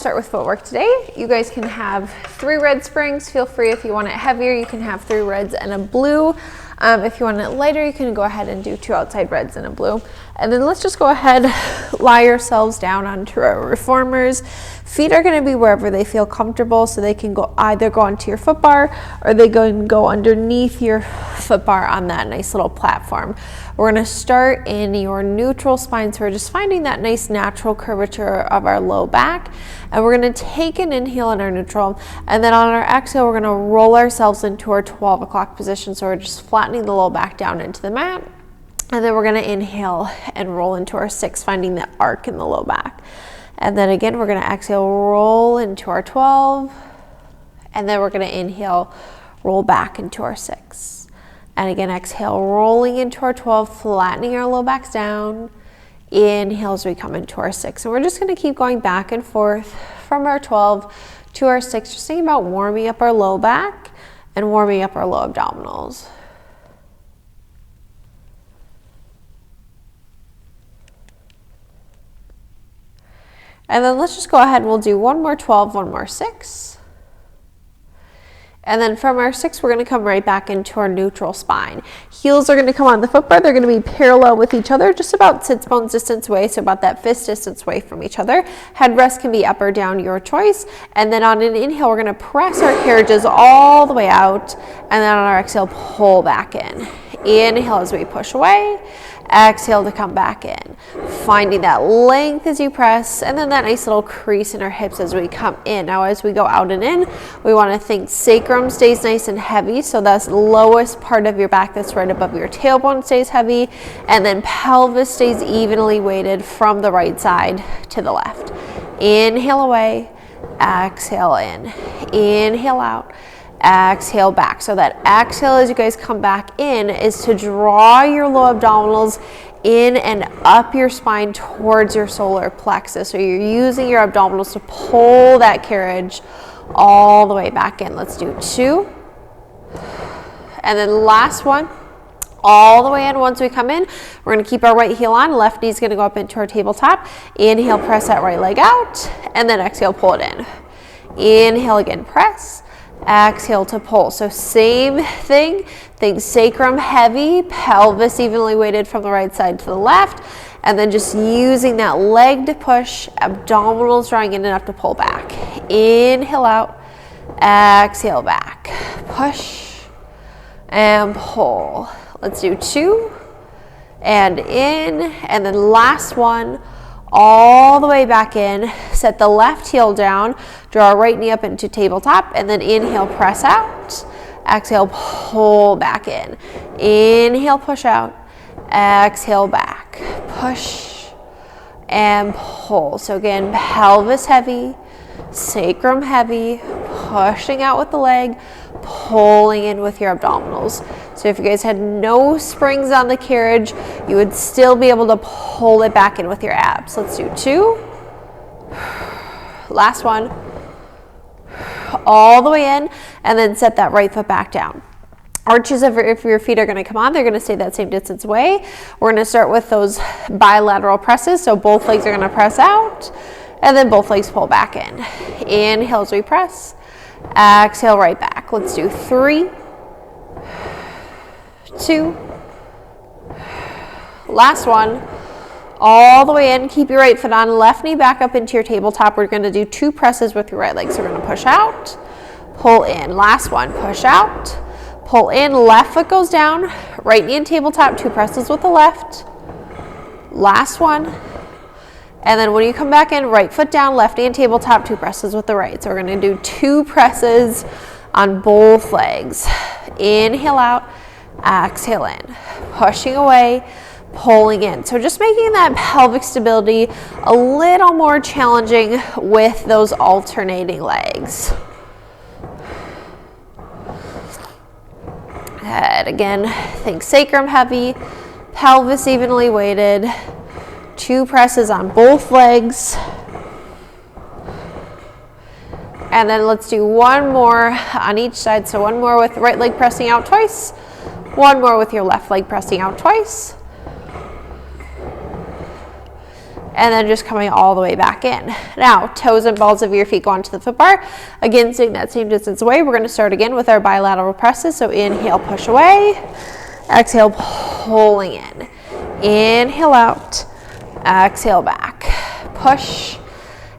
Start with footwork today. You guys can have 3 red springs. Feel free, if you want it heavier, you can have 3 reds and a blue. If you want it lighter, you can go ahead and do 2 outside reds and a blue. And then let's just go ahead, lie yourselves down onto our reformers. Feet are going to be wherever they feel comfortable, so they can either go onto your foot bar or they can go underneath your foot bar on that nice little platform. We're going to start in your neutral spine, so we're just finding that nice natural curvature of our low back. And we're going to take an inhale in our neutral, and then on our exhale, we're going to roll ourselves into our 12 o'clock position. So we're just flattening the low back down into the mat. And then we're going to inhale and roll into our 6, finding the arc in the low back. And then again, we're going to exhale, roll into our 12. And then we're going to inhale, roll back into our 6. And again, exhale, rolling into our 12, flattening our low backs down. Inhale as we come into our 6. And we're just going to keep going back and forth from our 12 to our 6, just thinking about warming up our low back and warming up our low abdominals. And then let's just go ahead and we'll do 1 more 12, 1 more 6. And then from our 6, we're going to come right back into our neutral spine. Heels are going to come on the foot bar. They're going to be parallel with each other, just about sits bones distance away, so about that fist distance away from each other. Headrest can be up or down, your choice. And then on an inhale, we're going to press our carriages all the way out. And then on our exhale, pull back in. Inhale as we push away. Exhale to come back in. Finding that length as you press, and then that nice little crease in our hips as we come in. Now as we go out and in, we want to think sacrum stays nice and heavy, so that's the lowest part of your back that's right above your tailbone stays heavy, and then pelvis stays evenly weighted from the right side to the left. Inhale away, exhale in. Inhale out. Exhale back. So that exhale as you guys come back in is to draw your low abdominals in and up your spine towards your solar plexus. So you're using your abdominals to pull that carriage all the way back in. Let's do 2. And then last one. All the way in. Once we come in, we're going to keep our right heel on. Left knee's going to go up into our tabletop. Inhale, press that right leg out. And then exhale, pull it in. Inhale again, press. Exhale to pull. So same thing. Think sacrum heavy, pelvis evenly weighted from the right side to the left. And then just using that leg to push, abdominals drawing in enough to pull back. Inhale out. Exhale back. Push and pull. Let's do 2 and in, and then last one, all the way back in. Set the left heel down, draw right knee up into tabletop, and then inhale, press out. Exhale, pull back in. Inhale, push out. Exhale, back. Push and pull. So again, pelvis heavy, sacrum heavy, pushing out with the leg, pulling in with your abdominals. So if you guys had no springs on the carriage, you would still be able to pull it back in with your abs. Let's do 2. Last one. All the way in, and then set that right foot back down. Arches, if your feet are going to come on, they're going to stay that same distance away. We're going to start with those bilateral presses. So both legs are going to press out, and then both legs pull back in. Inhale as we press. Exhale right back. Let's do 3, 2. Last one. All the way in. Keep your right foot on. Left knee back up into your tabletop. We're going to do 2 presses with your right leg. So we're going to push out, pull in. Last one. Push out, pull in. Left foot goes down. Right knee in tabletop. 2 presses with the left. Last one. And then when you come back in, right foot down, left knee in tabletop, 2 presses with the right. So we're going to do 2 presses on both legs. Inhale out, exhale in. Pushing away, pulling in. So just making that pelvic stability a little more challenging with those alternating legs. And again, think sacrum heavy, pelvis evenly weighted. 2 presses on both legs. And then let's do 1 more on each side. So 1 more with the right leg pressing out twice. 1 more with your left leg pressing out twice. and then just coming all the way back in. Now, toes and balls of your feet go onto the foot bar. Again, staying that same distance away. We're going to start again with our bilateral presses. So inhale, push away. Exhale, pulling in. Inhale out. Exhale back. Push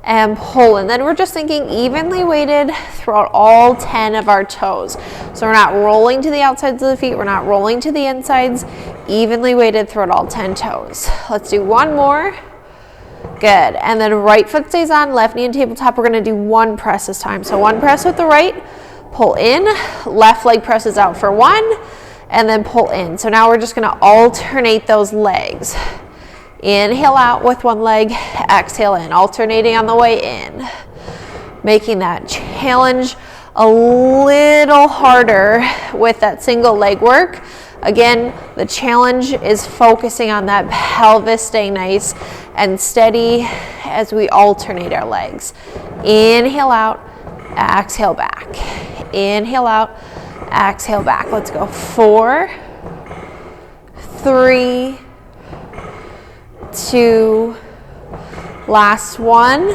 and pull. And then we're just thinking evenly weighted throughout all 10 of our toes. So we're not rolling to the outsides of the feet. We're not rolling to the insides. Evenly weighted throughout all 10 toes. Let's do one more. Good. And then right foot stays on, left knee and tabletop. We're going to do one press this time. So one press with the right, pull in, left leg presses out for one, and then pull in. So now we're just going to alternate those legs. Inhale out with one leg, exhale in, alternating on the way in. Making that challenge a little harder with that single leg work. Again, the challenge is focusing on that pelvis staying nice and steady as we alternate our legs. Inhale out, exhale back. Inhale out, exhale back. Let's go. 4, 3, 2, last one.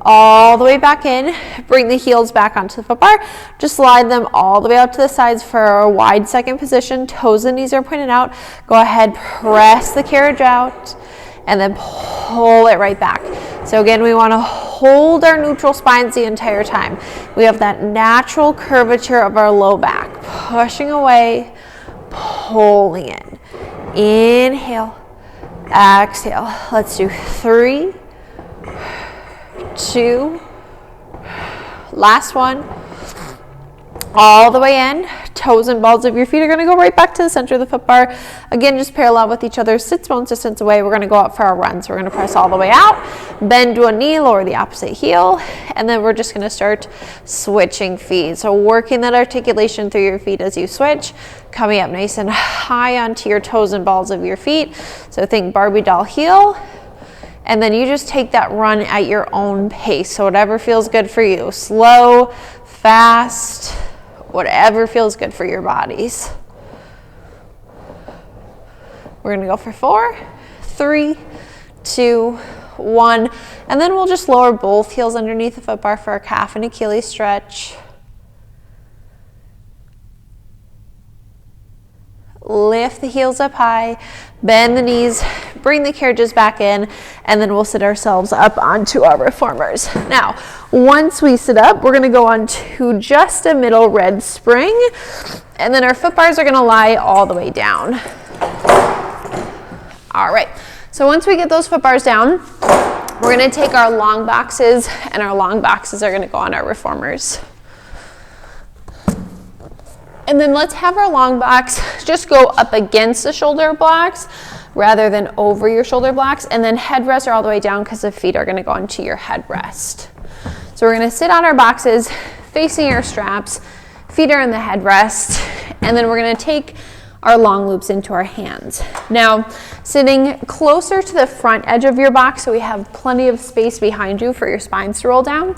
All the way back in. Bring the heels back onto the foot bar. Just slide them all the way out to the sides for a wide second position. Toes and knees are pointed out. Go ahead, press the carriage out, and then pull it right back. So again, we want to hold our neutral spines the entire time. We have that natural curvature of our low back. Pushing away, pulling in. Inhale, exhale. Let's do 3, 2, last one. All the way in. Toes and balls of your feet are going to go right back to the center of the foot bar. Again, just parallel with each other, sits bones distance away. We're going to go out for our run. So we're going to press all the way out, bend to a knee, lower the opposite heel, and then we're just going to start switching feet. So working that articulation through your feet as you switch, coming up nice and high onto your toes and balls of your feet. So think Barbie doll heel. And then you just take that run at your own pace. So whatever feels good for you. Slow, fast, whatever feels good for your bodies. We're gonna go for 4, 3, 2, 1. And then we'll just lower both heels underneath the foot bar for our calf and Achilles stretch. Lift the heels up high, bend the knees, bring the carriages back in, and then we'll sit ourselves up onto our reformers. Now, once we sit up, we're going to go on to just a middle red spring, and then our foot bars are going to lie all the way down. All right, so once we get those foot bars down, we're going to take our long boxes, and our long boxes are going to go on our reformers. And then let's have our long box just go up against the shoulder blocks rather than over your shoulder blocks. And then headrests are all the way down because the feet are going to go into your headrest. So we're going to sit on our boxes facing our straps, feet are in the headrest, and then we're going to take our long loops into our hands. Now, sitting closer to the front edge of your box so we have plenty of space behind you for your spines to roll down.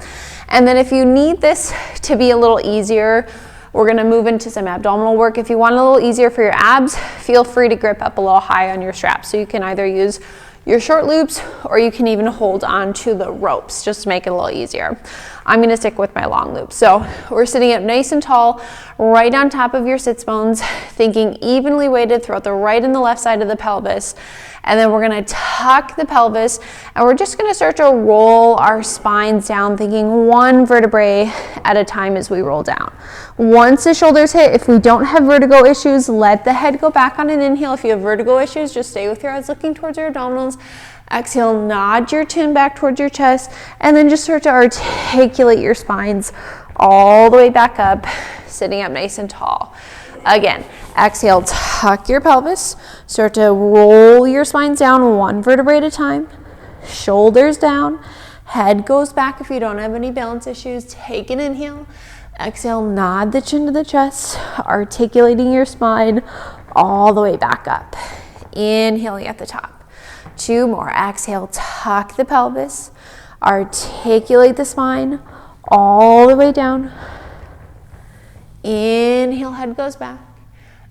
And then if you need this to be a little easier, we're going to move into some abdominal work. If you want it a little easier for your abs, feel free to grip up a little high on your straps. So you can either use your short loops or you can even hold on to the ropes just to make it a little easier. I'm going to stick with my long loops. So we're sitting up nice and tall, right on top of your sits bones, thinking evenly weighted throughout the right and the left side of the pelvis. And then we're going to tuck the pelvis, and we're just going to start to roll our spines down, thinking one vertebrae at a time as we roll down. Once the shoulders hit, if we don't have vertigo issues, let the head go back on an inhale. If you have vertigo issues, just stay with your eyes looking towards your abdominals. Exhale, nod your chin back towards your chest, and then just start to articulate your spines all the way back up, sitting up nice and tall. Again, exhale, tuck your pelvis, start to roll your spines down one vertebrae at a time, shoulders down, head goes back if you don't have any balance issues. Take an inhale, exhale, nod the chin to the chest, articulating your spine all the way back up. Inhaling at the top. 2 more. Exhale, tuck the pelvis, articulate the spine all the way down. Inhale, head goes back.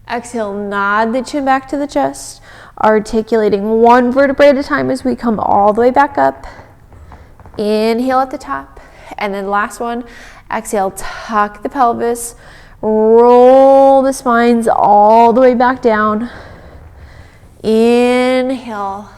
Exhale, nod the chin back to the chest, Articulating one vertebrae at a time as we come all the way back up. Inhale at the top. And then last one, exhale, tuck the pelvis, roll the spines all the way back down. Inhale.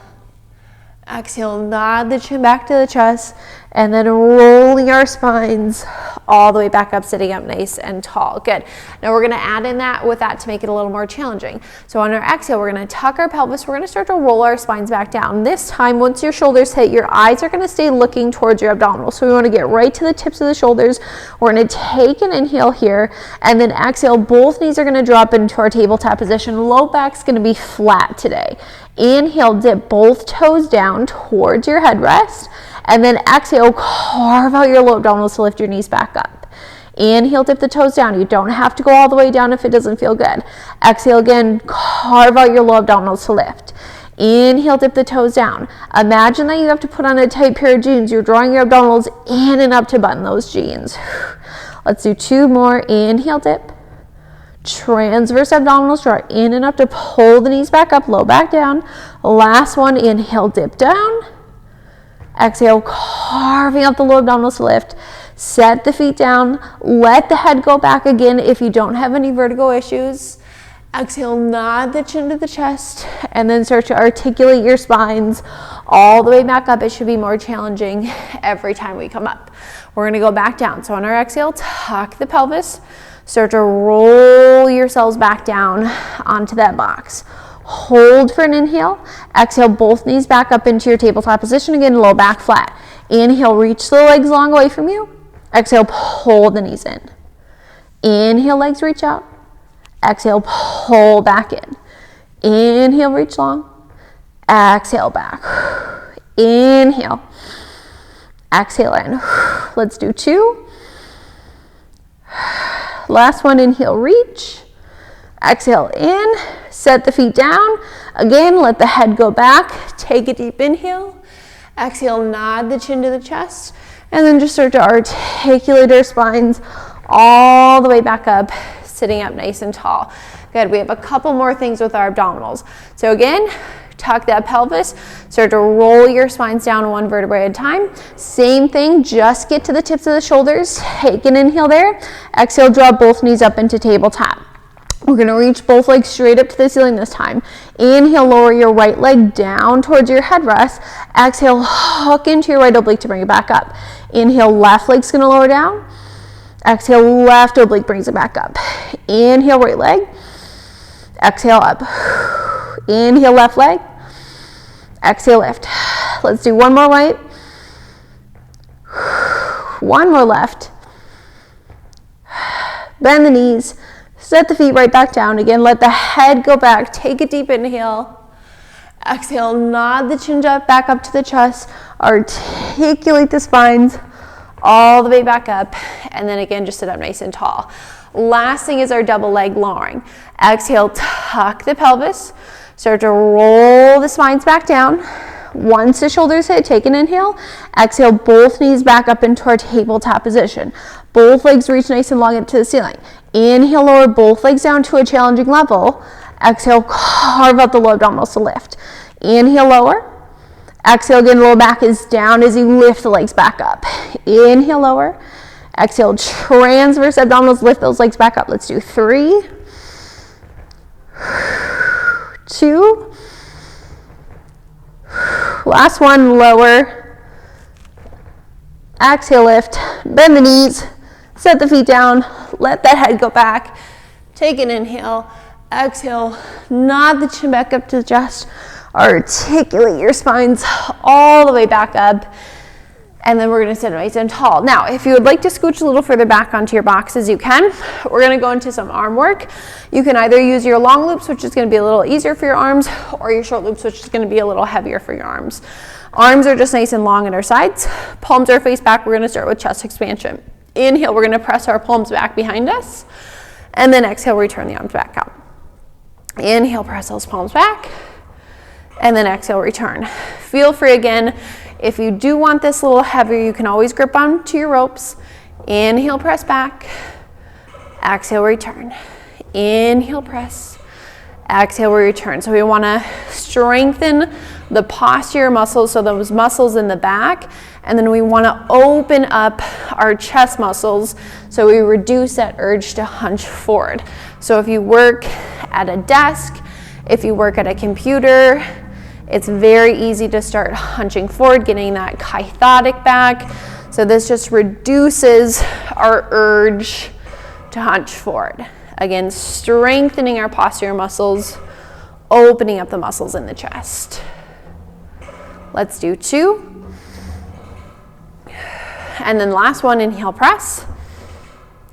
Exhale, nod the chin back to the chest, and then rolling our spines all the way back up, sitting up nice and tall. Good. Now we're gonna add in that with that to make it a little more challenging. So on our exhale, we're gonna tuck our pelvis. We're gonna start to roll our spines back down. This time, once your shoulders hit, your eyes are gonna stay looking towards your abdominals. So we wanna get right to the tips of the shoulders. We're gonna take an inhale here, and then exhale, both knees are gonna drop into our tabletop position. Low back's gonna be flat today. Inhale, dip both toes down towards your headrest, and then exhale, carve out your low abdominals to lift your knees back up. Inhale, dip the toes down. You don't have to go all the way down if it doesn't feel good. Exhale again, carve out your low abdominals to lift. Inhale, dip the toes down. Imagine that you have to put on a tight pair of jeans. You're drawing your abdominals in and up to button those jeans. Let's do 2 more. Inhale, dip. Transverse abdominals, draw in and up to pull the knees back up, low back down. Last one, inhale, dip down. Exhale, carving out the low abdominals to lift. Set the feet down. Let the head go back again if you don't have any vertigo issues. Exhale, nod the chin to the chest, and then start to articulate your spines all the way back up. It should be more challenging every time we come up. We're gonna go back down. So on our exhale, tuck the pelvis. Start to roll yourselves back down onto that box. Hold for an inhale. Exhale, both knees back up into your tabletop position. Again, low back flat. Inhale, reach the legs long away from you. Exhale, pull the knees in. Inhale, legs reach out. Exhale, pull back in. Inhale, reach long. Exhale, back. Inhale. Exhale in. Let's do 2. Last one, inhale, reach. Exhale in, set the feet down. Again, let the head go back. Take a deep inhale. Exhale, nod the chin to the chest. And then just start to articulate our spines all the way back up, sitting up nice and tall. Good, we have a couple more things with our abdominals. So again, tuck that pelvis, start to roll your spines down one vertebrae at a time. Same thing, just get to the tips of the shoulders. Take an inhale there. Exhale, draw both knees up into tabletop. We're gonna reach both legs straight up to the ceiling this time. Inhale, lower your right leg down towards your headrest. Exhale, hook into your right oblique to bring it back up. Inhale, left leg's gonna lower down. Exhale, left oblique brings it back up. Inhale, right leg. Exhale, up. Inhale, left leg. Exhale, lift. Let's do one more right. One more left. Bend the knees. Set the feet right back down. Again, let the head go back. Take a deep inhale. Exhale, nod the chin back up to the chest. Articulate the spines all the way back up. And then again, just sit up nice and tall. Last thing is our double leg lowering. Exhale, tuck the pelvis. Start to roll the spines back down. Once the shoulders hit, take an inhale. Exhale, both knees back up into our tabletop position. Both legs reach nice and long up to the ceiling. Inhale, lower both legs down to a challenging level. Exhale, carve out the low abdominals to lift. Inhale, lower. Exhale, again, low back is down as you lift the legs back up. Inhale, lower. Exhale, transverse abdominals, lift those legs back up. Let's do 3, 2, last one, lower. Exhale, lift, bend the knees, set the feet down, let that head go back. Take an inhale, exhale, nod the chin back up to the chest, articulate your spines all the way back up. And then we're gonna sit nice and tall. Now, if you would like to scooch a little further back onto your boxes, you can. We're gonna go into some arm work. You can either use your long loops, which is gonna be a little easier for your arms, or your short loops, which is gonna be a little heavier for your arms. Arms are just nice and long at our sides. Palms are face back. We're gonna start with chest expansion. Inhale, we're gonna press our palms back behind us. And then exhale, return the arms back out. Inhale, press those palms back. And then exhale, return. Feel free again. If you do want this a little heavier, you can always grip onto your ropes. Inhale, press back. Exhale, return. Inhale, press. Exhale, we return. So we want to strengthen the posterior muscles, so those muscles in the back, and then we want to open up our chest muscles so we reduce that urge to hunch forward. So if you work at a desk, if you work at a computer, it's very easy to start hunching forward, getting that kyphotic back. So this just reduces our urge to hunch forward. Again, strengthening our posterior muscles, opening up the muscles in the chest. Let's do 2. And then last one, inhale, press.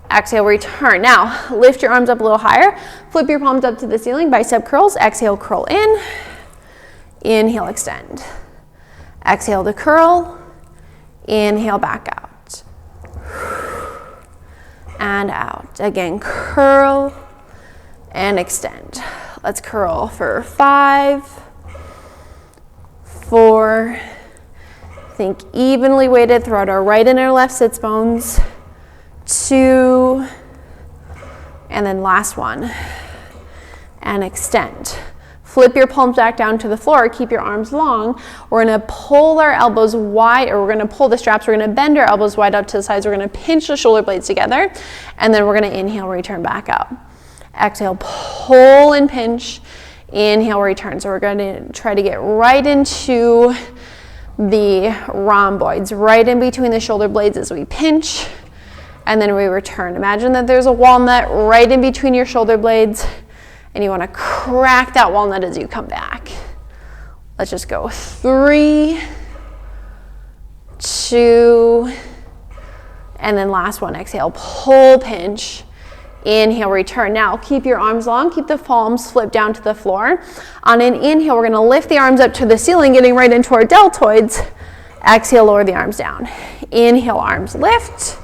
Exhale, return. Now, lift your arms up a little higher. Flip your palms up to the ceiling, bicep curls. Exhale, curl in. Inhale, extend. Exhale to curl. Inhale, back out. And out. Again, curl and extend. Let's curl for 5, 4. Think evenly weighted throughout our right and our left sits bones. 2. And then last one. And extend. Flip your palms back down to the floor. Keep your arms long. We're going to pull our elbows wide, or we're going to pull the straps. We're going to bend our elbows wide out to the sides. We're going to pinch the shoulder blades together. And then we're going to inhale, return back up. Exhale, pull and pinch. Inhale, return. So we're going to try to get right into the rhomboids, right in between the shoulder blades as we pinch. And then we return. Imagine that there's a walnut right in between your shoulder blades. And you want to crack that walnut as you come back. Let's just go 3, 2, and then last one. Exhale, pull, pinch. Inhale, return. Now keep your arms long, keep the palms flipped down to the floor. On an inhale, we're going to lift the arms up to the ceiling, getting right into our deltoids. Exhale, lower the arms down. Inhale, arms lift.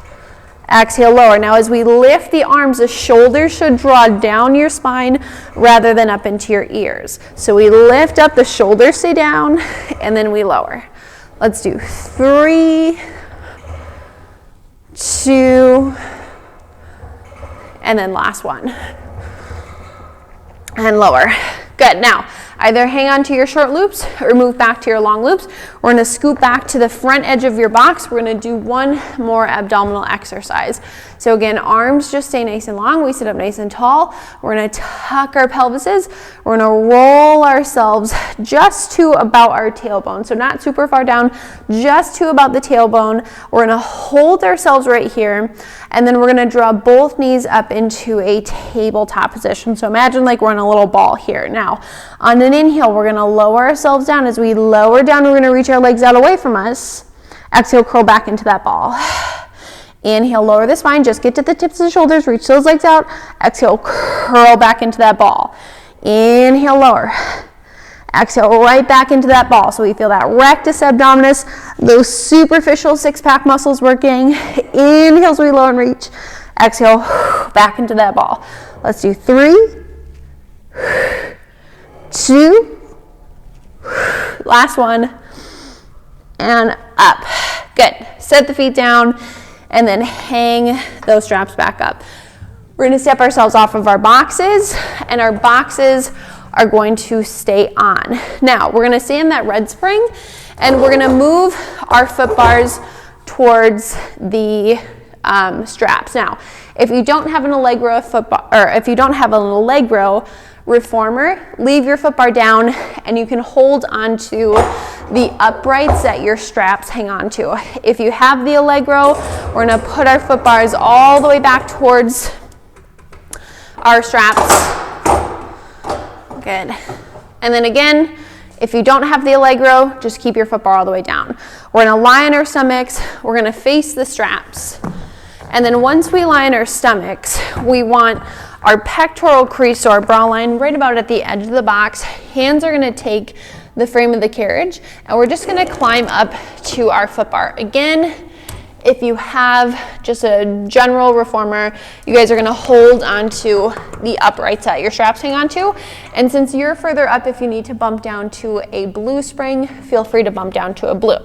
Exhale, lower. Now as we lift the arms, the shoulders should draw down your spine rather than up into your ears. So we lift up, the shoulders stay down, and then we lower. Let's do 3, 2, and then last one. And lower. Good. Now, either hang on to your short loops or move back to your long loops. We're going to scoop back to the front edge of your box. We're going to do one more abdominal exercise. So again, arms just stay nice and long. We sit up nice and tall. We're going to tuck our pelvises. We're going to roll ourselves just to about our tailbone. So not super far down, just to about the tailbone. We're going to hold ourselves right here. And then we're going to draw both knees up into a tabletop position. So imagine like we're in a little ball here. Now, on an inhale, we're going to lower ourselves down. As we lower down, we're going to reach our legs out away from us. Exhale, curl back into that ball. Inhale, lower the spine. Just get to the tips of the shoulders. Reach those legs out. Exhale, curl back into that ball. Inhale, lower. Exhale, right back into that ball. So we feel that rectus abdominis, those superficial six-pack muscles working. Inhale as we lower and reach. Exhale, back into that ball. Let's do 3, 2, last one, and up. Good. Set the feet down and then hang those straps back up. We're going to step ourselves off of our boxes, and our boxes are going to stay on. Now, we're going to stay in that red spring, and we're going to move our foot bars towards the straps. Now, if you don't have an Allegro foot bar, or if you don't have an Allegro reformer, leave your foot bar down, and you can hold onto the uprights that your straps hang on to. If you have the Allegro, we're going to put our foot bars all the way back towards our straps. Good. And then again, if you don't have the Allegro, just keep your foot bar all the way down. We're going to lie on our stomachs. We're going to face the straps. And then once we lie on our stomachs, we want our pectoral crease, so our bra line, right about at the edge of the box. Hands are going to take the frame of the carriage, and we're just going to climb up to our foot bar. Again, if you have just a general reformer, you guys are going to hold onto the uprights that your straps hang onto. And since you're further up, if you need to bump down to a blue spring, feel free to bump down to a blue.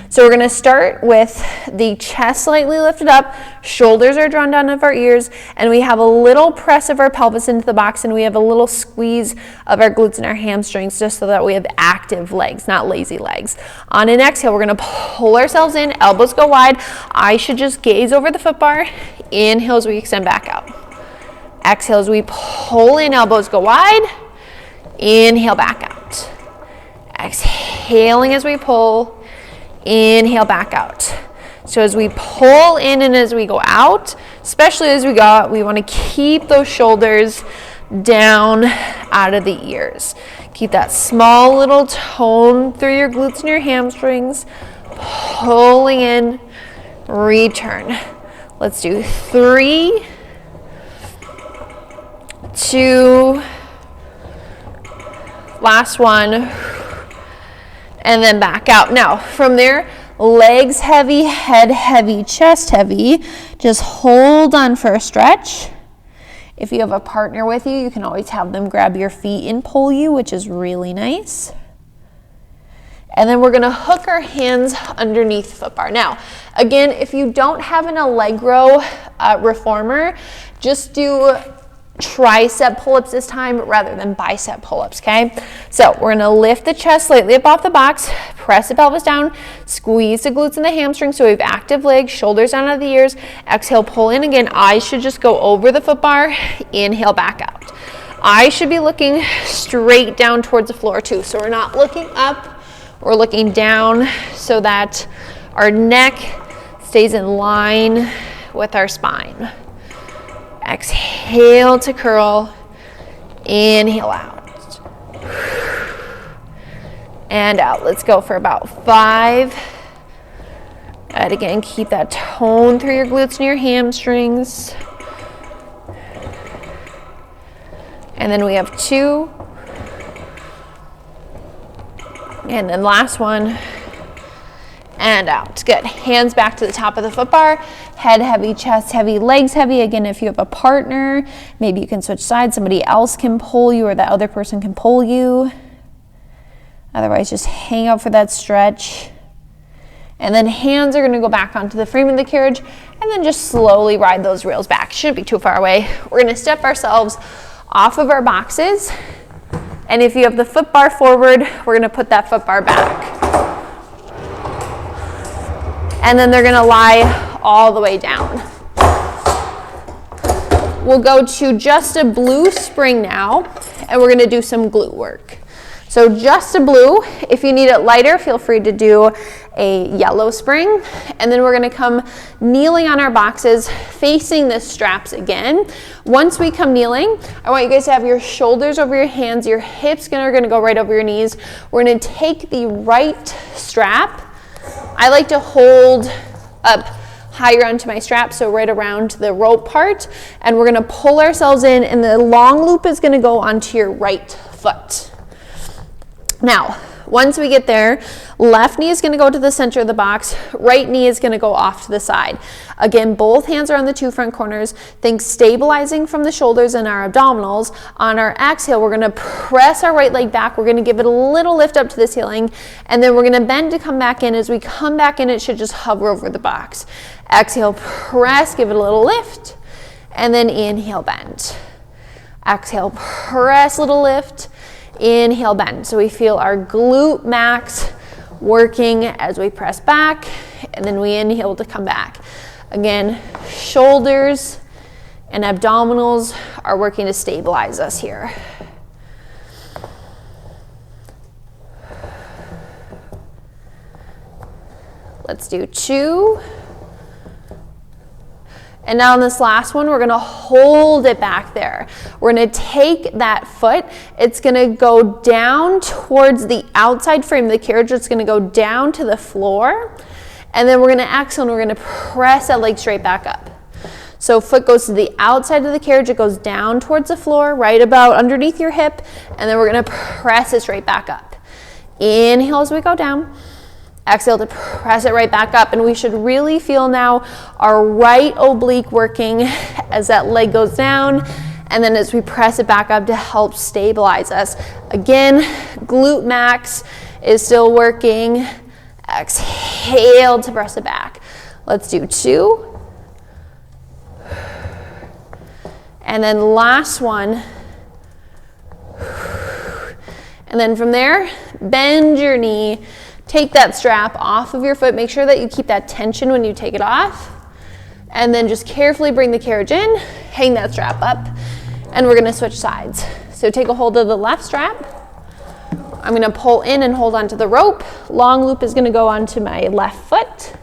So we're gonna start with the chest slightly lifted up, shoulders are drawn down of our ears, and we have a little press of our pelvis into the box, and we have a little squeeze of our glutes and our hamstrings, just so that we have active legs, not lazy legs. On an exhale, we're gonna pull ourselves in, elbows go wide. I should just gaze over the foot bar. Inhale as we extend back out. Exhale as we pull in, elbows go wide. Inhale, back out. Exhaling as we pull. Inhale, back out. So as we pull in and as we go out, especially as we go out, we want to keep those shoulders down out of the ears. Keep that small little tone through your glutes and your hamstrings. Pulling in, return. Let's do 3, 2, last one, and then back out. Now, from there, legs heavy, head heavy, chest heavy. Just hold on for a stretch. If you have a partner with you, you can always have them grab your feet and pull you, which is really nice. And then we're gonna hook our hands underneath the foot bar. Now, again, if you don't have an Allegro reformer, just do tricep pull-ups this time rather than bicep pull-ups, okay? So we're gonna lift the chest slightly up off the box, press the pelvis down, squeeze the glutes and the hamstrings so we have active legs, shoulders down out of the ears. Exhale, pull in again. Eyes should just go over the foot bar. Inhale, back out. Eyes should be looking straight down towards the floor too. So we're not looking up, we're looking down so that our neck stays in line with our spine. Exhale to curl, inhale out, and out. Let's go for about 5. And again, keep that tone through your glutes and your hamstrings. And then we have 2. And then last one, and out. Good. Hands back to the top of the foot bar. Head heavy, chest heavy, legs heavy. Again, if you have a partner, maybe you can switch sides. Somebody else can pull you or the other person can pull you. Otherwise, just hang out for that stretch. And then hands are going to go back onto the frame of the carriage and then just slowly ride those rails back. Shouldn't be too far away. We're going to step ourselves off of our boxes. And if you have the foot bar forward, we're going to put that foot bar back. And then they're going to lie all the way down. We'll go to just a blue spring now, and we're going to do some glute work. So just a blue. If you need it lighter, feel free to do a yellow spring. And then we're going to come kneeling on our boxes, facing the straps again. Once we come kneeling, I want you guys to have your shoulders over your hands. Your hips are going to go right over your knees. We're going to take the right strap. I like to hold up higher onto my strap, so right around the rope part. And we're going to pull ourselves in, and the long loop is going to go onto your right foot. Now, once we get there, left knee is going to go to the center of the box, right knee is going to go off to the side. Again, both hands are on the 2 front corners. Think stabilizing from the shoulders and our abdominals. On our exhale, we're going to press our right leg back. We're going to give it a little lift up to the ceiling, and then we're going to bend to come back in. As we come back in, it should just hover over the box. Exhale, press, give it a little lift, and then inhale, bend. Exhale, press, little lift. Inhale, bend. So we feel our glute max working as we press back, and then we inhale to come back. Again, shoulders and abdominals are working to stabilize us here. Let's do 2. And now on this last one, we're gonna hold it back there. We're gonna take that foot, it's gonna go down towards the outside frame of the carriage, it's gonna go down to the floor, and then we're gonna exhale and we're gonna press that leg straight back up. So foot goes to the outside of the carriage, it goes down towards the floor, right about underneath your hip, and then we're gonna press it straight back up. Inhale as we go down. Exhale to press it right back up, and we should really feel now our right oblique working as that leg goes down, and then as we press it back up to help stabilize us. Again, glute max is still working Exhale to press it back. Let's do 2. And then last one. And then from there, bend your knee. Take that strap off of your foot. Make sure that you keep that tension when you take it off. And then just carefully bring the carriage in, hang that strap up, and we're gonna switch sides. So take a hold of the left strap. I'm gonna pull in and hold onto the rope. Long loop is gonna go onto my left foot.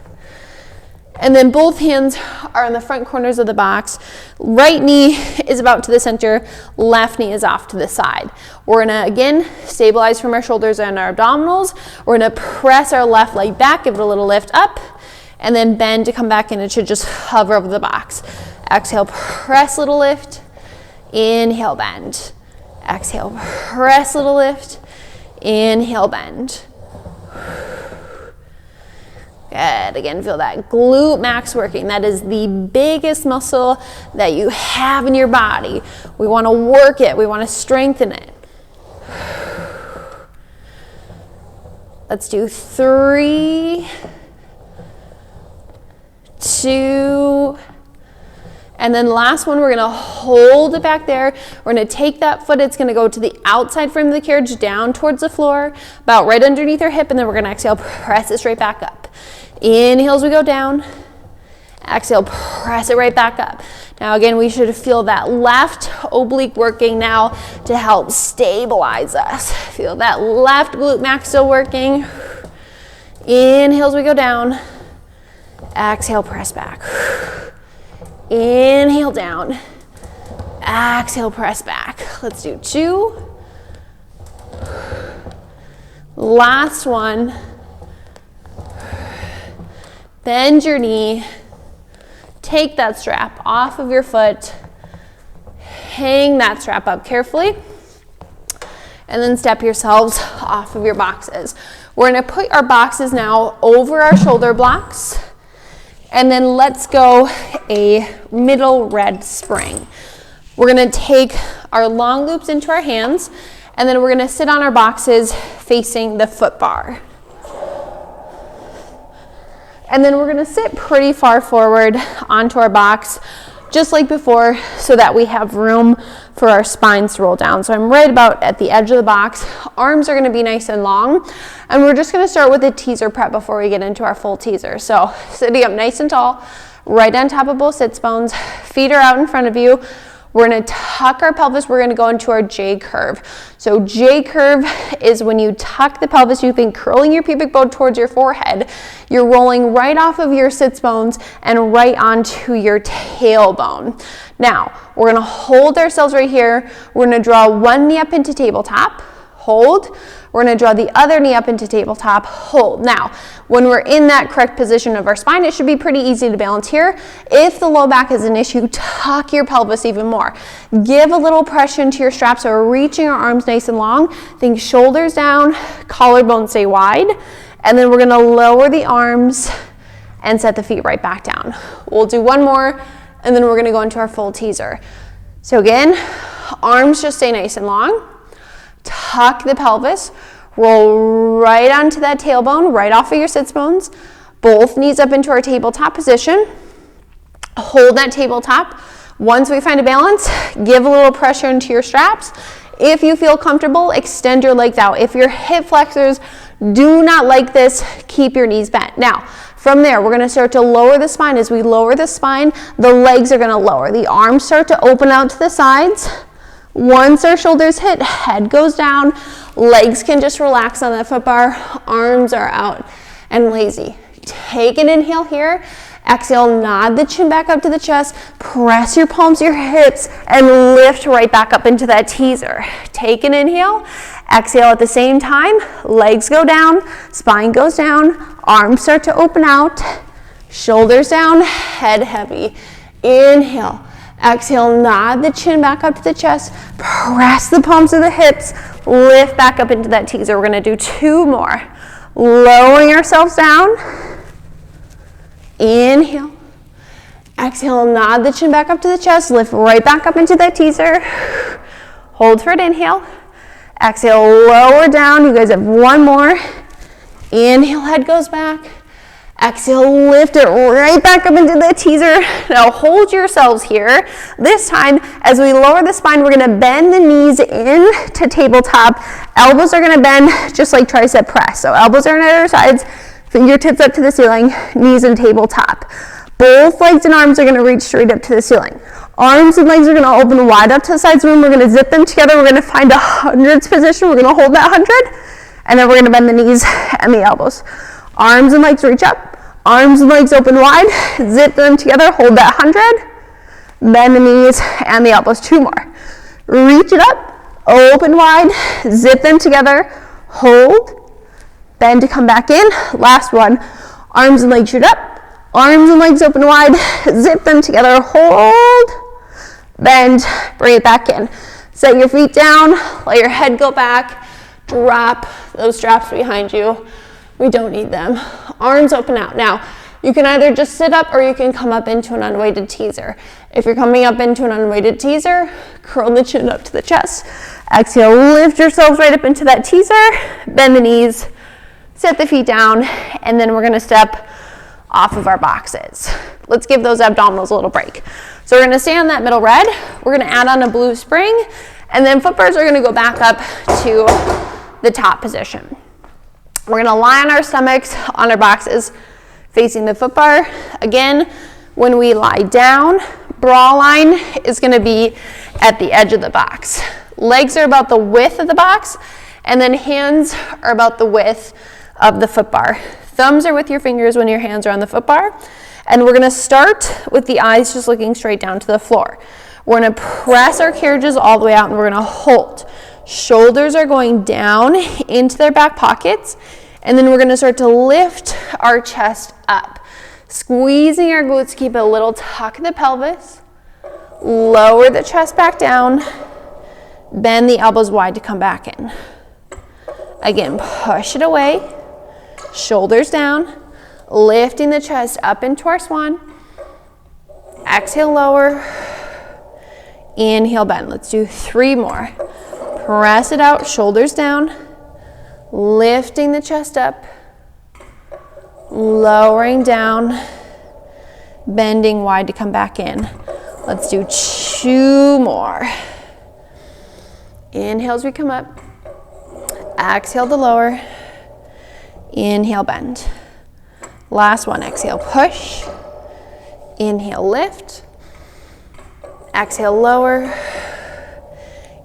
And then both hands are in the front corners of the box. Right knee is about to the center, left knee is off to the side. We're gonna, again, stabilize from our shoulders and our abdominals. We're gonna press our left leg back, give it a little lift up, and then bend to come back in. It should just hover over the box. Exhale, press, little lift. Inhale, bend. Exhale, press, little lift. Inhale, bend. Good. Again, feel that glute max working. That is the biggest muscle that you have in your body. We want to work it. We want to strengthen it. Let's do 3, 2, and then last one, we're gonna hold it back there. We're gonna take that foot, it's gonna go to the outside frame of the carriage, down towards the floor, about right underneath our hip, and then we're gonna exhale, press it straight back up. Inhale as we go down. Exhale, press it right back up. Now again, we should feel that left oblique working now to help stabilize us. Feel that left glute max still working. Inhale as we go down. Exhale, press back. Inhale down. Exhale, press back. Let's do 2. Last one. Bend your knee. Take that strap off of your foot. Hang that strap up carefully. And then step yourselves off of your boxes. We're going to put our boxes now over our shoulder blocks. And then let's go a middle red spring. We're gonna take our long loops into our hands, and then we're gonna sit on our boxes facing the foot bar. And then we're gonna sit pretty far forward onto our box, just like before, so that we have room for our spines to roll down. So I'm right about at the edge of the box. Arms are gonna be nice and long. And we're just gonna start with a teaser prep before we get into our full teaser. So sitting up nice and tall, right on top of both sits bones, feet are out in front of you. We're gonna tuck our pelvis, we're gonna go into our J curve. So J curve is when you tuck the pelvis, you think curling your pubic bone towards your forehead, you're rolling right off of your sits bones and right onto your tailbone. Now, we're gonna hold ourselves right here. We're gonna draw one knee up into tabletop, hold. We're gonna draw the other knee up into tabletop, hold. Now, when we're in that correct position of our spine, it should be pretty easy to balance here. If the low back is an issue, tuck your pelvis even more. Give a little pressure into your straps, so we're reaching our arms nice and long. Think shoulders down, collarbones stay wide, and then we're gonna lower the arms and set the feet right back down. We'll do one more, and then we're gonna go into our full teaser. So again, arms just stay nice and long. Tuck the pelvis, roll right onto that tailbone, right off of your sits bones. Both knees up into our tabletop position. Hold that tabletop. Once we find a balance, give a little pressure into your straps. If you feel comfortable, extend your legs out. If your hip flexors do not like this, keep your knees bent. Now, from there, we're gonna start to lower the spine. As we lower the spine, the legs are gonna lower. The arms start to open out to the sides. Once our shoulders hit, head goes down, legs can just relax on that foot bar, arms are out and lazy. Take an inhale here, exhale, nod the chin back up to the chest, press your palms to your hips, and lift right back up into that teaser. Take an inhale, exhale at the same time, legs go down, spine goes down, arms start to open out, shoulders down, head heavy. Inhale. Exhale, nod the chin back up to the chest, press the palms to the hips, lift back up into that teaser. We're gonna do 2 more. Lowering ourselves down. Inhale. Exhale, nod the chin back up to the chest, lift right back up into that teaser. Hold for an inhale. Exhale, lower down. You guys have 1 more. Inhale, head goes back. Exhale, lift it right back up into the teaser. Now hold yourselves here. This time, as we lower the spine, we're gonna bend the knees in to tabletop. Elbows are gonna bend just like tricep press. So elbows are on either sides, fingertips up to the ceiling, knees in tabletop. Both legs and arms are gonna reach straight up to the ceiling. Arms and legs are gonna open wide up to the sides. We're gonna zip them together. We're gonna find a hundreds position. We're gonna hold that 100, and then we're gonna bend the knees and the elbows. Arms and legs reach up, arms and legs open wide, zip them together, hold that 100, bend the knees and the elbows. 2 more. Reach it up, open wide, zip them together, hold, bend to come back in. Last one. Arms and legs shoot up, arms and legs open wide, zip them together, hold, bend, bring it back in. Set your feet down, let your head go back, drop those straps behind you. We don't need them. Arms open out. Now, you can either just sit up or you can come up into an unweighted teaser. If you're coming up into an unweighted teaser, curl the chin up to the chest. Exhale, lift yourselves right up into that teaser, bend the knees, set the feet down, and then we're gonna step off of our boxes. Let's give those abdominals a little break. So we're gonna stay on that middle red. We're gonna add on a blue spring, and then foot bars are gonna go back up to the top position. We're gonna lie on our stomachs on our boxes facing the foot bar. Again, when we lie down, bra line is gonna be at the edge of the box. Legs are about the width of the box, and then hands are about the width of the foot bar. Thumbs are with your fingers when your hands are on the foot bar. And we're gonna start with the eyes just looking straight down to the floor. We're gonna press our carriages all the way out and we're gonna hold. Shoulders are going down into their back pockets, and then we're gonna start to lift our chest up. Squeezing our glutes, keep a little tuck in the pelvis. Lower the chest back down. Bend the elbows wide to come back in. Again, push it away. Shoulders down. Lifting the chest up into our swan. Exhale, lower. Inhale, bend. Let's do 3 more. Press it out, shoulders down, lifting the chest up, lowering down, bending wide to come back in. Let's do 2 more. Inhale as we come up, exhale to lower, inhale, bend. Last one, exhale, push, inhale, lift, exhale, lower,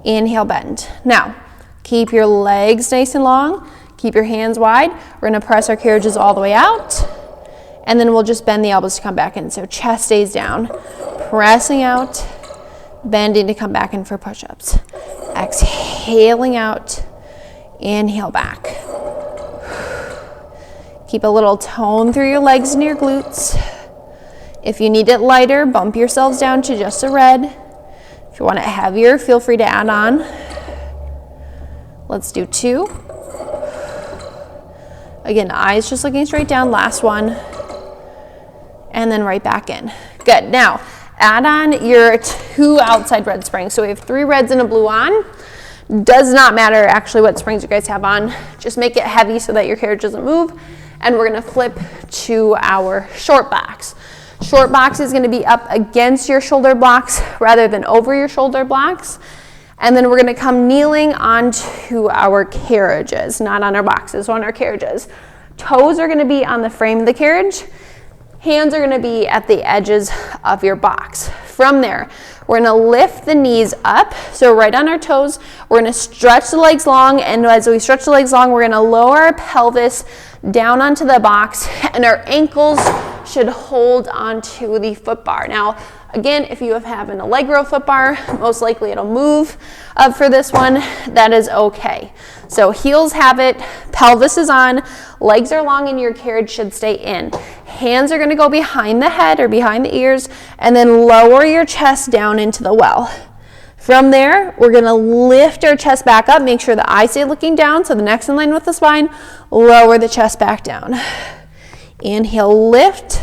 inhale, bend. Now, keep your legs nice and long. Keep your hands wide. We're gonna press our carriages all the way out. And then we'll just bend the elbows to come back in. So chest stays down. Pressing out, bending to come back in for push-ups. Exhaling out, inhale back. Keep a little tone through your legs and your glutes. If you need it lighter, bump yourselves down to just a red. If you want it heavier, feel free to add on. Let's do 2. Again, eyes just looking straight down. Last one. And then right back in. Good. Now, add on your 2 outside red springs. So we have 3 reds and a blue on. Does not matter actually what springs you guys have on. Just make it heavy so that your carriage doesn't move. And we're going to flip to our short box. Short box is going to be up against your shoulder blocks rather than over your shoulder blocks. And then we're going to come kneeling onto our carriages, not on our boxes, on our carriages. Toes are going to be on the frame of the carriage. Hands are going to be at the edges of your box. From there, we're going to lift the knees up. So right on our toes, we're going to stretch the legs long. And as we stretch the legs long, we're going to lower our pelvis down onto the box, and our ankles should hold onto the foot bar. Now, again, if you have an Allegro foot bar, most likely it'll move for this one. That is okay. So heels have it, pelvis is on, legs are long, and your carriage should stay in. Hands are going to go behind the head or behind the ears, and then lower your chest down into the well. From there, we're going to lift our chest back up. Make sure the eyes stay looking down, so the neck's in line with the spine. Lower the chest back down. Inhale, lift.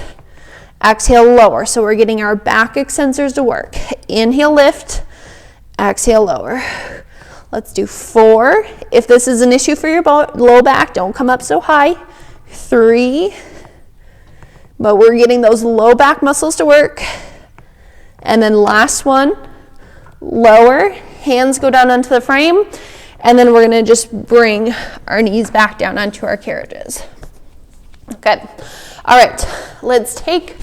Exhale, lower. So we're getting our back extensors to work. Inhale, lift. Exhale, lower. Let's do 4. If this is an issue for your low back, don't come up so high. 3, but we're getting those low back muscles to work. And then last one, lower, hands go down onto the frame, and then we're gonna just bring our knees back down onto our carriages. Good. All right, let's take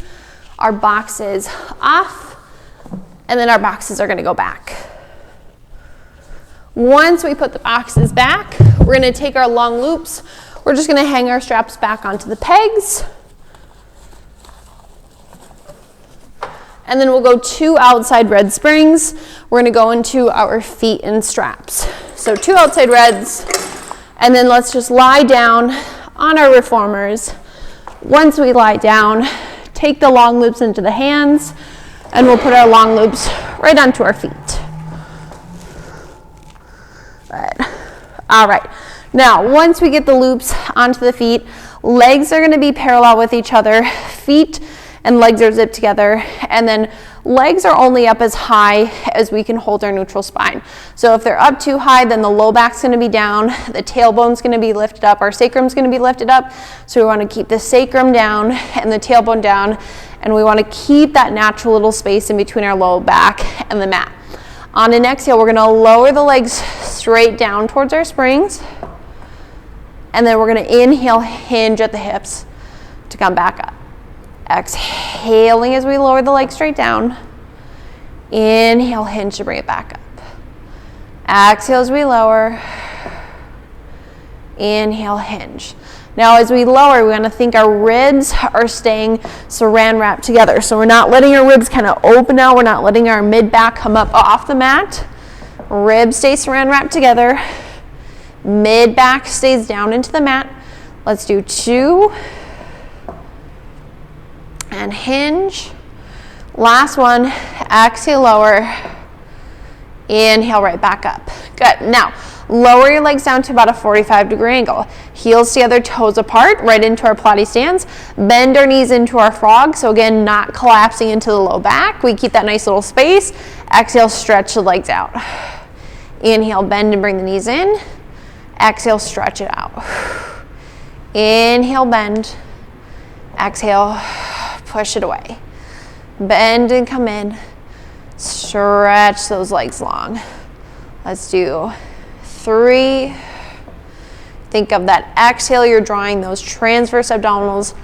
our boxes off, and then our boxes are gonna go back. Once we put the boxes back, we're gonna take our long loops. We're just gonna hang our straps back onto the pegs. And then we'll go 2 outside red springs. We're gonna go into our feet and straps. So 2 outside reds, and then let's just lie down on our reformers. Once we lie down, take the long loops into the hands, and we'll put our long loops right onto our feet. Good. All right. Now, once we get the loops onto the feet, legs are gonna be parallel with each other. Feet and legs are zipped together, and then legs are only up as high as we can hold our neutral spine. So if they're up too high, then the low back's gonna be down, the tailbone's gonna be lifted up, our sacrum's gonna be lifted up. So we wanna keep the sacrum down and the tailbone down, and we wanna keep that natural little space in between our low back and the mat. On an exhale, we're gonna lower the legs straight down towards our springs, and then we're gonna inhale, hinge at the hips to come back up. Exhaling as we lower the legs straight down. Inhale, hinge to bring it back up. Exhale as we lower. Inhale, hinge. Now as we lower, we want to think our ribs are staying saran wrapped together. So we're not letting our ribs kind of open out. We're not letting our mid back come up off the mat. Ribs stay saran wrapped together. Mid back stays down into the mat. Let's do 2. And hinge. Last one, exhale, lower. Inhale, right back up. Good. Now, lower your legs down to about a 45-degree angle. Heels together, toes apart, right into our Pilates stance. Bend our knees into our frog. So again, not collapsing into the low back. We keep that nice little space. Exhale, stretch the legs out. Inhale, bend and bring the knees in. Exhale, stretch it out. Inhale, bend. Exhale, push it away. Bend and come in. Stretch those legs long. Let's do 3. Think of that exhale, you're drawing those transverse abdominals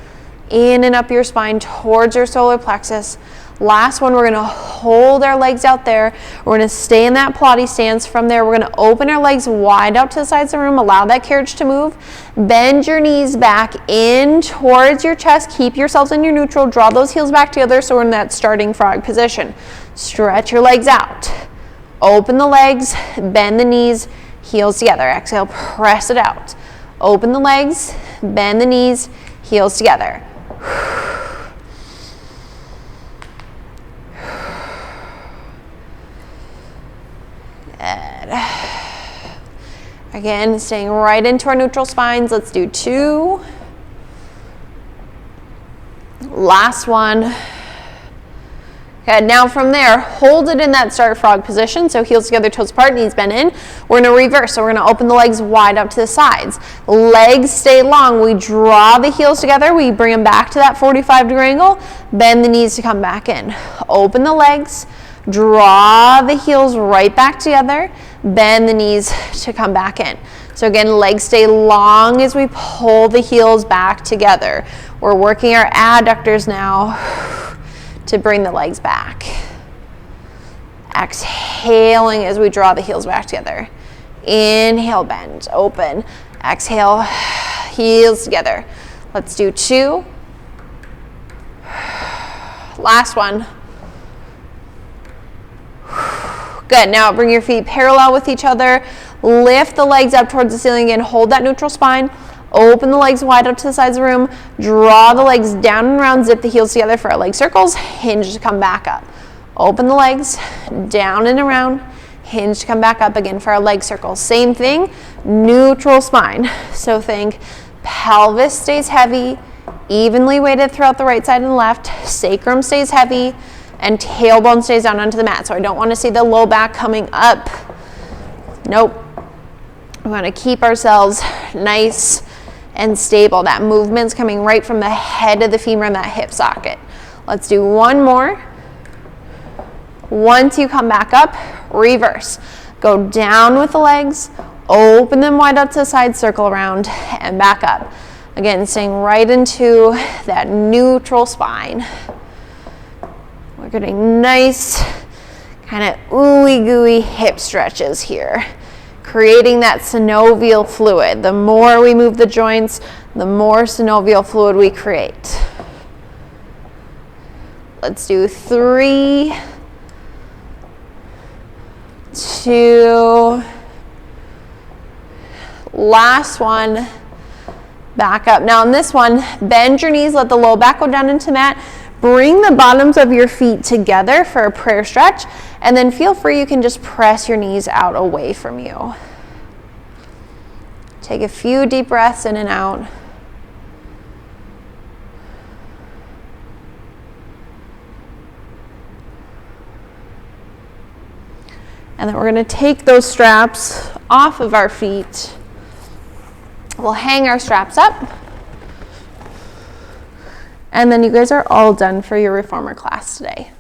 in and up your spine towards your solar plexus. Last one, we're gonna hold our legs out there. We're gonna stay in that Pilates stance. From there, we're gonna open our legs wide out to the sides of the room, allow that carriage to move. Bend your knees back in towards your chest. Keep yourselves in your neutral. Draw those heels back together so we're in that starting frog position. Stretch your legs out. Open the legs, bend the knees, heels together. Exhale, press it out. Open the legs, bend the knees, heels together. Good. Again, staying right into our neutral spines. Let's do 2. Last one. Good. Now from there, hold it in that start frog position. So heels together, toes apart, knees bend in. We're going to reverse. So we're going to open the legs wide up to the sides. Legs stay long. We draw the heels together. We bring them back to that 45-degree angle. Bend the knees to come back in. Open the legs. Draw the heels right back together. Bend the knees to come back in. So again, legs stay long as we pull the heels back together. We're working our adductors now to bring the legs back. Exhaling as we draw the heels back together. Inhale, bend, open. Exhale, heels together. Let's do 2. Last one. Good. Now bring your feet parallel with each other. Lift the legs up towards the ceiling again. Hold that neutral spine. Open the legs wide up to the sides of the room. Draw the legs down and around. Zip the heels together for our leg circles. Hinge to come back up. Open the legs down and around. Hinge to come back up again for our leg circles. Same thing, neutral spine. So think pelvis stays heavy, evenly weighted throughout the right side and left. Sacrum stays heavy. And tailbone stays down onto the mat. So I don't want to see the low back coming up. Nope. We want to keep ourselves nice and stable. That movement's coming right from the head of the femur and that hip socket. Let's do one more. Once you come back up, reverse. Go down with the legs, open them wide out to the side, circle around, and back up. Again, staying right into that neutral spine. We're getting nice kind of ooey gooey hip stretches here, creating that synovial fluid. The more we move the joints, the more synovial fluid we create. Let's do 3, 2, last one, back up. Now in this one, bend your knees, let the low back go down into the mat, bring the bottoms of your feet together for a prayer stretch, and then feel free, you can just press your knees out away from you. Take a few deep breaths in and out. And then we're going to take those straps off of our feet. We'll hang our straps up. And then you guys are all done for your reformer class today.